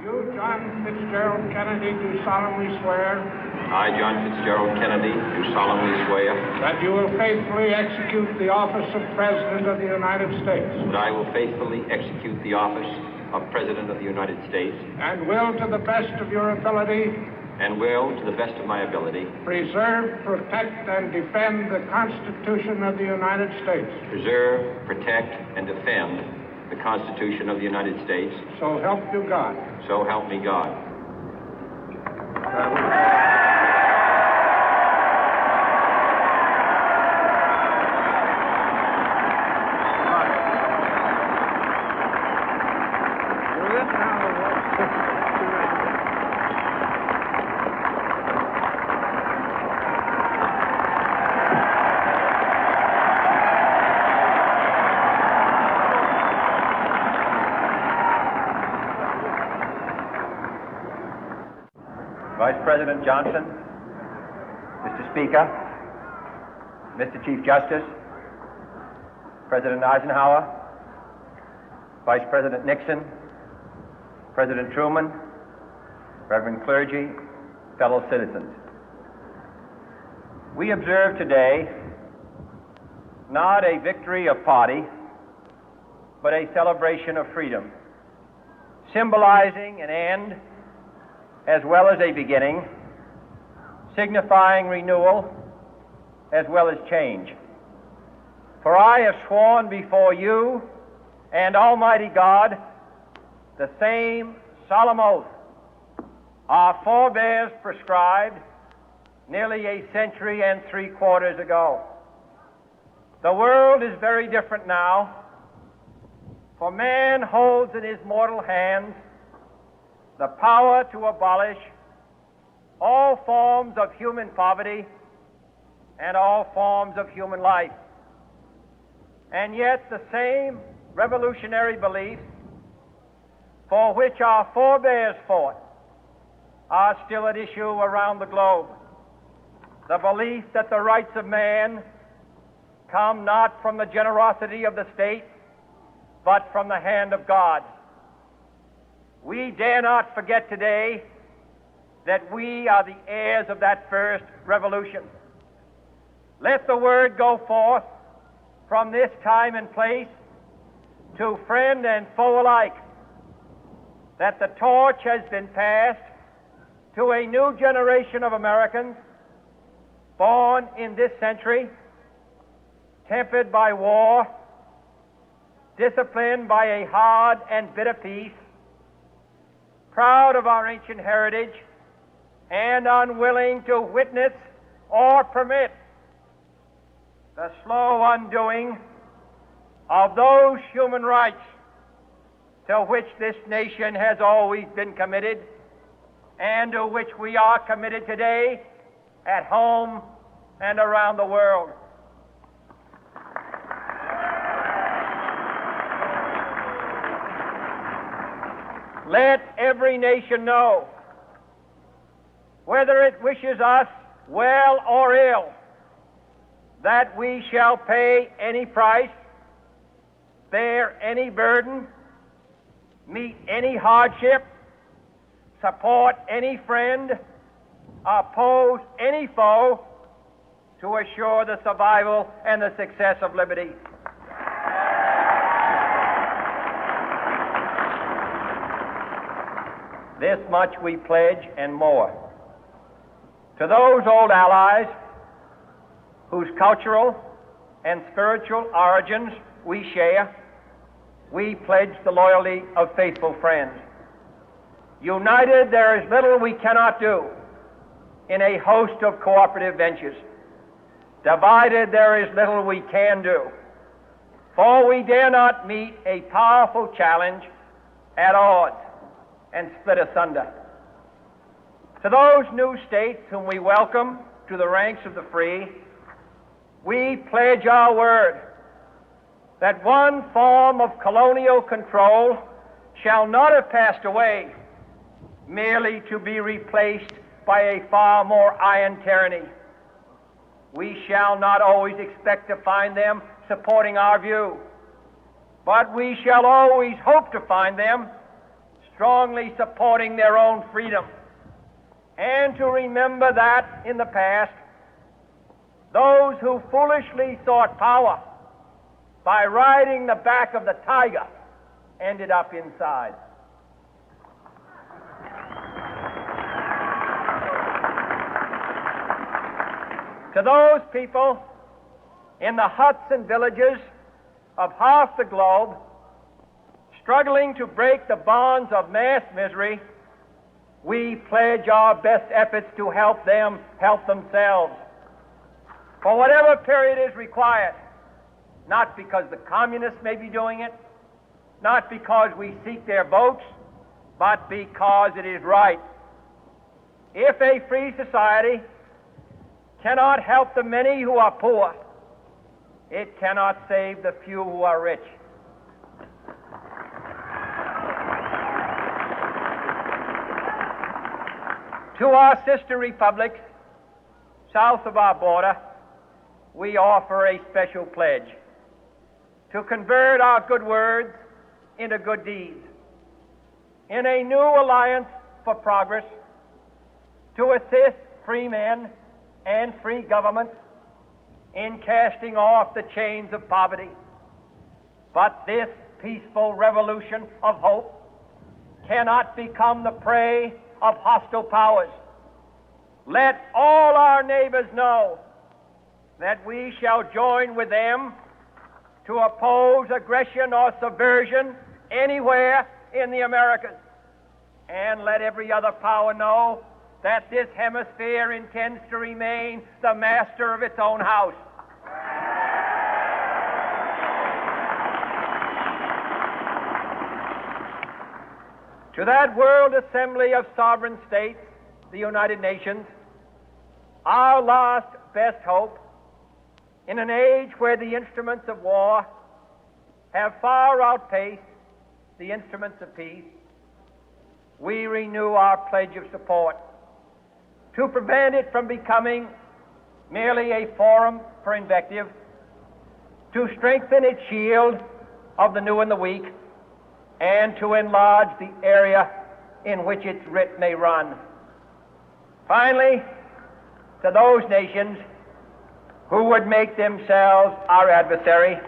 You, John Fitzgerald Kennedy, do solemnly swear. I, John Fitzgerald Kennedy, do solemnly swear. That you will faithfully execute the office of President of the United States. That I will faithfully execute the office of President of the United States. And will, to the best of your ability. And will, to the best of my ability. Preserve, protect, and defend the Constitution of the United States. Preserve, protect, and defend the Constitution of the United States. So help you God. So help me God. Vice President Johnson, Mr. Speaker, Mr. Chief Justice, President Eisenhower, Vice President Nixon, President Truman, Reverend clergy, fellow citizens. We observe today not a victory of party, but a celebration of freedom, symbolizing an end as well as a beginning, signifying renewal as well as change. For I have sworn before you and Almighty God the same solemn oath our forebears prescribed nearly a century and 3/4 ago. The world is very different now, for man holds in his mortal hands the power to abolish all forms of human poverty and all forms of human life. And yet the same revolutionary beliefs for which our forebears fought are still at issue around the globe. The belief that the rights of man come not from the generosity of the state, but from the hand of God. We dare not forget today that we are the heirs of that first revolution. Let the word go forth from this time and place to friend and foe alike that the torch has been passed to a new generation of Americans born in this century, tempered by war, disciplined by a hard and bitter peace, proud of our ancient heritage, and unwilling to witness or permit the slow undoing of those human rights to which this nation has always been committed and to which we are committed today at home and around the world. Let every nation know, whether it wishes us well or ill, that we shall pay any price, bear any burden, meet any hardship, support any friend, oppose any foe to assure the survival and the success of liberty. This much we pledge and more. To those old allies whose cultural and spiritual origins we share, we pledge the loyalty of faithful friends. United, there is little we cannot do in a host of cooperative ventures. Divided, there is little we can do, for we dare not meet a powerful challenge at odds and split asunder. To those new states whom we welcome to the ranks of the free, we pledge our word that one form of colonial control shall not have passed away, merely to be replaced by a far more iron tyranny. We shall not always expect to find them supporting our view, but we shall always hope to find them strongly supporting their own freedom, and to remember that in the past, those who foolishly sought power by riding the back of the tiger ended up inside. To those people in the huts and villages of half the globe struggling to break the bonds of mass misery, we pledge our best efforts to help them help themselves for whatever period is required, not because the communists may be doing it, not because we seek their votes, but because it is right. If a free society cannot help the many who are poor, it cannot save the few who are rich. To our sister republics south of our border, we offer a special pledge to convert our good words into good deeds, in a new alliance for progress, to assist free men and free governments in casting off the chains of poverty. But this peaceful revolution of hope cannot become the prey of hostile powers. Let all our neighbors know that we shall join with them to oppose aggression or subversion anywhere in the Americas. And let every other power know that this hemisphere intends to remain the master of its own house. To that World Assembly of Sovereign States, the United Nations, our last best hope, in an age where the instruments of war have far outpaced the instruments of peace, we renew our pledge of support to prevent it from becoming merely a forum for invective, to strengthen its shield of the new and the weak, and to enlarge the area in which its writ may run. Finally, to those nations who would make themselves our adversary,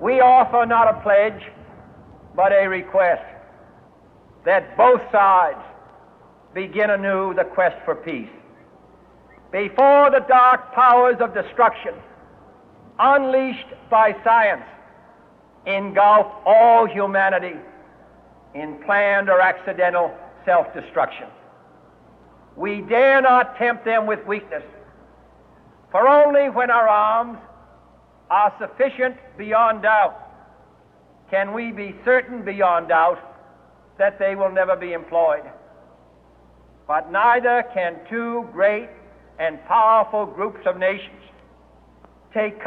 we offer not a pledge, but a request that both sides begin anew the quest for peace. Before the dark powers of destruction, unleashed by science, engulf all humanity in planned or accidental self-destruction, we dare not tempt them with weakness, for only when our arms are sufficient beyond doubt can we be certain beyond doubt that they will never be employed. But neither can two great and powerful groups of nations take